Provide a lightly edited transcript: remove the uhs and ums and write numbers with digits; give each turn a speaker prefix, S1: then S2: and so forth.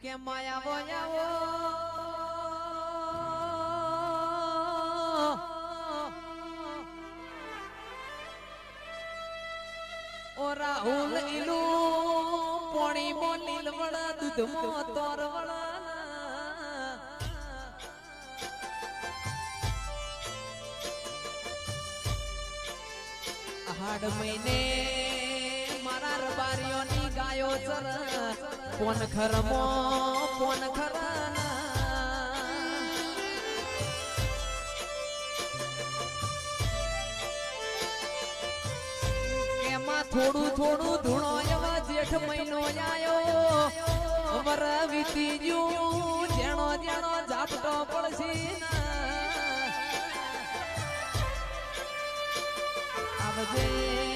S1: કે માયાવો આવો ઓ રાહુલ ઈલું પોણી મો નીલવડા દૂધ મો તોરવડા હાડ મહિને મારા રબારીઓની ગાયો ચર પોન ખરમો પોન ખરા એમાં થોડું થોડું ધૂણો એવા જેઠ મહિનો આયો અમર વીતી ગયું જેણો જેણો ઝાપટો પડશે આવજે